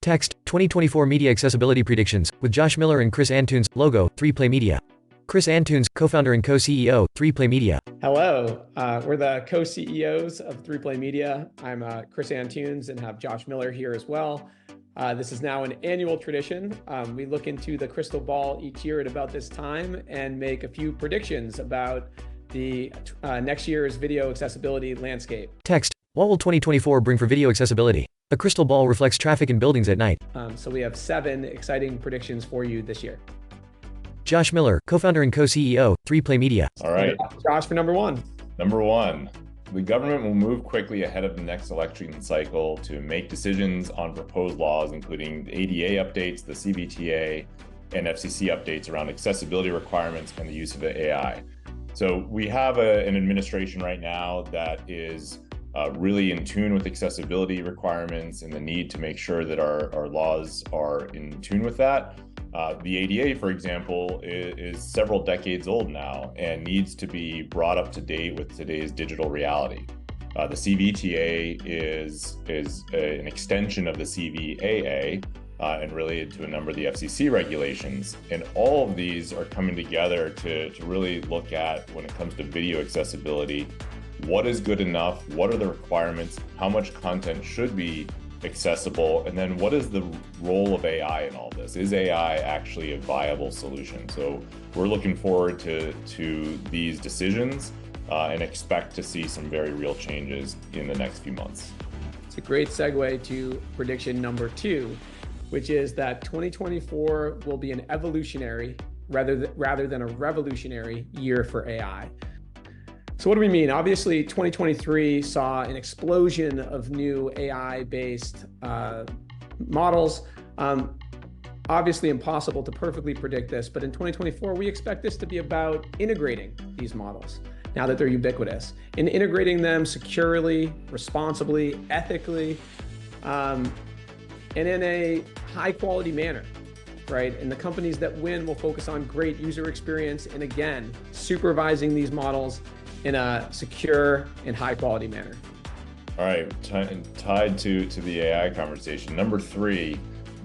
Text, 2024 Media Accessibility Predictions, with Josh Miller and Chris Antunes. Logo, 3Play Media. Chris Antunes, co-founder and co-CEO, 3Play Media. Hello, we're the co-CEOs of 3Play Media. I'm Chris Antunes and have Josh Miller here as well. This is now an annual tradition. We look into the crystal ball each year at about this time and make a few predictions about the next year's video accessibility landscape. Text, what will 2024 bring for video accessibility? A crystal ball reflects traffic in buildings at night. So we have 7 exciting predictions for you this year. Josh Miller, co-founder and co-CEO, 3Play Media. All right. Josh for number 1. Number 1, the government will move quickly ahead of the next election cycle to make decisions on proposed laws, including the ADA updates, the CVTA, and FCC updates around accessibility requirements and the use of AI. So we have an administration right now that is really in tune with accessibility requirements and the need to make sure that our laws are in tune with that. The ADA, for example, is several decades old now and needs to be brought up to date with today's digital reality. The CVTA is an extension of the CVAA and related to a number of the FCC regulations. And all of these are coming together to really look at, when it comes to video accessibility, what is good enough, what are the requirements, how much content should be accessible, and then what is the role of AI in all this? Is AI actually a viable solution? So we're looking forward to these decisions and expect to see some very real changes in the next few months. It's a great segue to prediction number 2, which is that 2024 will be an evolutionary rather than a revolutionary year for AI. So what do we mean? Obviously, 2023 saw an explosion of new AI-based models. Obviously impossible to perfectly predict this, but in 2024, we expect this to be about integrating these models now that they're ubiquitous, and integrating them securely, responsibly, ethically, and in a high-quality manner, right? And the companies that win will focus on great user experience and, again, supervising these models in a secure and high quality manner. All right, tied to the AI conversation, number 3,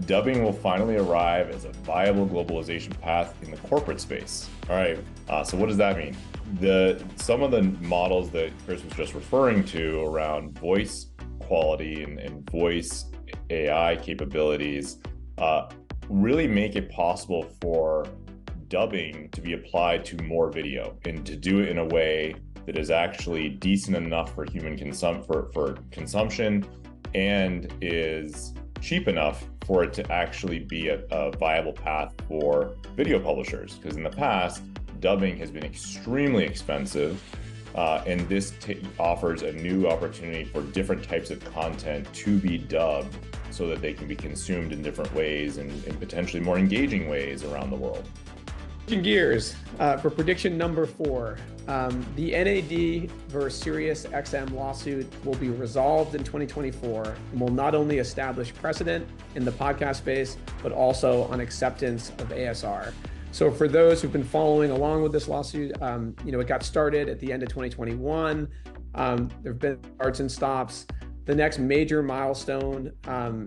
dubbing will finally arrive as a viable globalization path in the corporate space. All right, so what does that mean? Some of the models that Chris was just referring to around voice quality and voice AI capabilities really make it possible for dubbing to be applied to more video and to do it in a way that is actually decent enough for human consumption and is cheap enough for it to actually be a viable path for video publishers. Because in the past, dubbing has been extremely expensive, and this offers a new opportunity for different types of content to be dubbed so that they can be consumed in different ways and potentially more engaging ways around the world. Switching gears for prediction number 4, the NAD versus SiriusXM lawsuit will be resolved in 2024 and will not only establish precedent in the podcast space, but also on acceptance of ASR. So for those who've been following along with this lawsuit, it got started at the end of 2021. There have been starts and stops. The next major milestone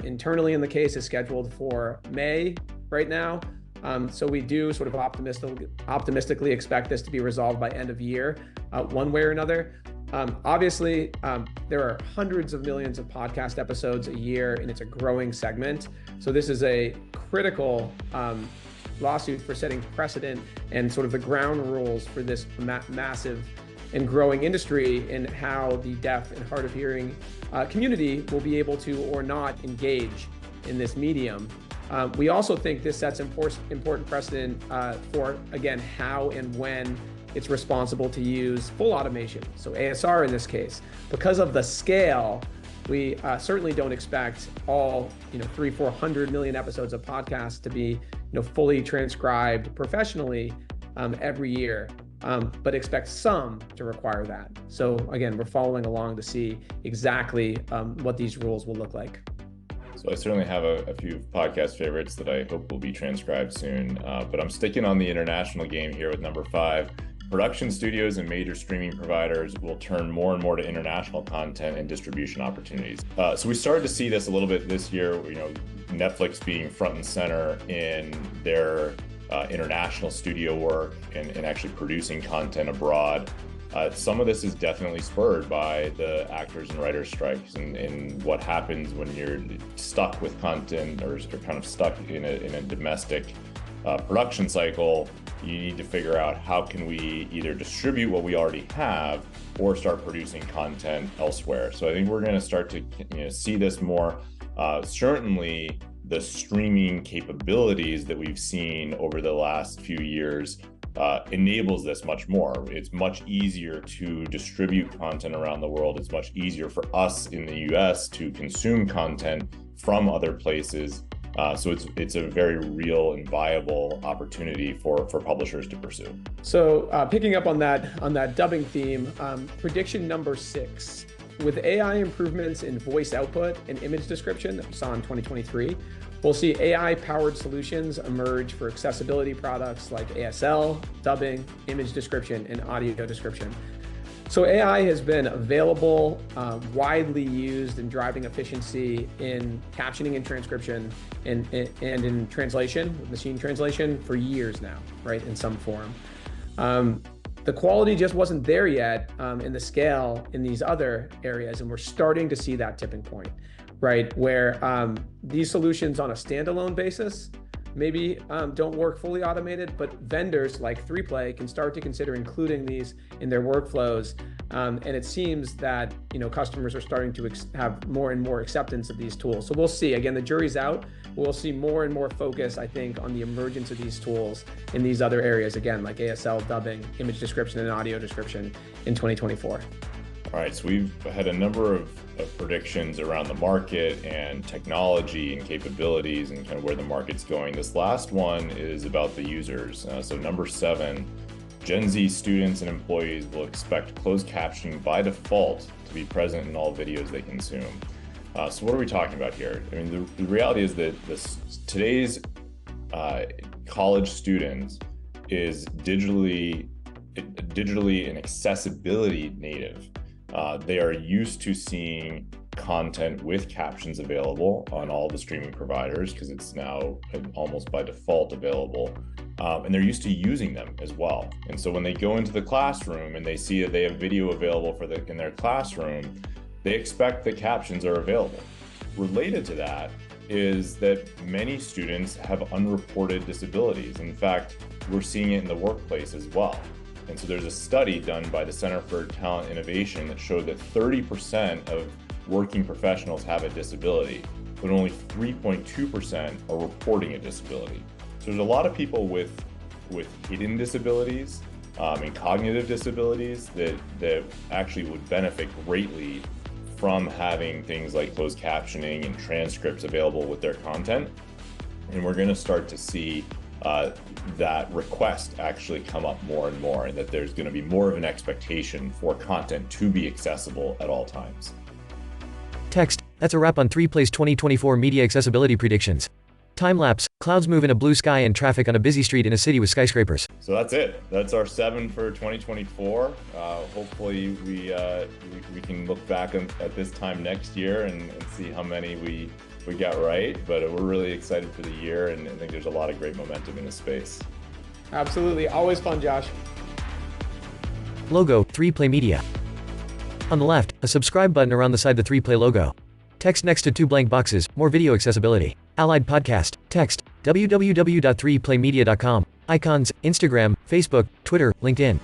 internally in the case is scheduled for May right now. So we do sort of optimistically expect this to be resolved by end of year, one way or another. Obviously, there are hundreds of millions of podcast episodes a year, and it's a growing segment. So this is a critical lawsuit for setting precedent and sort of the ground rules for this massive and growing industry, and how the deaf and hard of hearing community will be able to or not engage in this medium. We also think this sets important precedent for, again, how and when it's responsible to use full automation, so ASR in this case. Because of the scale, we certainly don't expect all 300-400 million episodes of podcasts to be fully transcribed professionally every year, but expect some to require that. So again, we're following along to see exactly what these rules will look like. So I certainly have a few podcast favorites that I hope will be transcribed soon, but I'm sticking on the international game here with number 5. production studios and major streaming providers will turn more and more to international content and distribution opportunities. So we started to see this a little bit this year, Netflix being front and center in their international studio work and actually producing content abroad. Some of this is definitely spurred by the actors and writers strikes and what happens when you're stuck with content or kind of stuck in a domestic production cycle. You need to figure out how can we either distribute what we already have or start producing content elsewhere. So I think we're going to start to see this more. Certainly the streaming capabilities that we've seen over the last few years enables this much more. It's much easier to distribute content around the world. It's much easier for us in the US to consume content from other places. So it's a very real and viable opportunity for publishers to pursue. So picking up on that dubbing theme, prediction number 6. With AI improvements in voice output and image description that we saw in 2023, we'll see AI-powered solutions emerge for accessibility products like ASL, dubbing, image description, and audio description. So AI has been available, widely used in driving efficiency in captioning and transcription and in translation, machine translation, for years now, right, in some form. The quality just wasn't there yet in the scale in these other areas, and we're starting to see that tipping point, right, where these solutions on a standalone basis maybe don't work fully automated, but vendors like 3Play can start to consider including these in their workflows. And it seems that customers are starting to have more and more acceptance of these tools. So we'll see. Again, the jury's out. We'll see more and more focus, I think, on the emergence of these tools in these other areas, again, like ASL, dubbing, image description, and audio description in 2024. All right, so we've had a number of predictions around the market and technology and capabilities and kind of where the market's going. This last one is about the users. So number 7, Gen Z students and employees will expect closed captioning by default to be present in all videos they consume. So what are we talking about here? I mean, the reality is that today's college students is digitally and accessibility native. They are used to seeing content with captions available on all the streaming providers because it's now almost by default available. And they're used to using them as well. And so when they go into the classroom and they see that they have video available in their classroom, they expect that captions are available. Related to that is that many students have unreported disabilities. In fact, we're seeing it in the workplace as well. And so there's a study done by the Center for Talent Innovation that showed that 30% of working professionals have a disability, but only 3.2% are reporting a disability. So there's a lot of people with hidden disabilities and cognitive disabilities that actually would benefit greatly from having things like closed captioning and transcripts available with their content. And we're going to start to see that request actually come up more and more, and that there's going to be more of an expectation for content to be accessible at all times. Text. That's a wrap on 3Play's 2024 media accessibility predictions. Time-lapse, clouds move in a blue sky and traffic on a busy street in a city with skyscrapers. So that's it. That's our 7 for 2024. Hopefully we can look back at this time next year and see how many we got right, but we're really excited for the year, and I think there's a lot of great momentum in this space. Absolutely. Always fun, Josh. Logo, 3Play Media. On the left, a subscribe button around the side the 3Play logo. Text next to 2 blank boxes, more video accessibility. Allied podcast, text, www.3playmedia.com. Icons, Instagram, Facebook, Twitter, LinkedIn.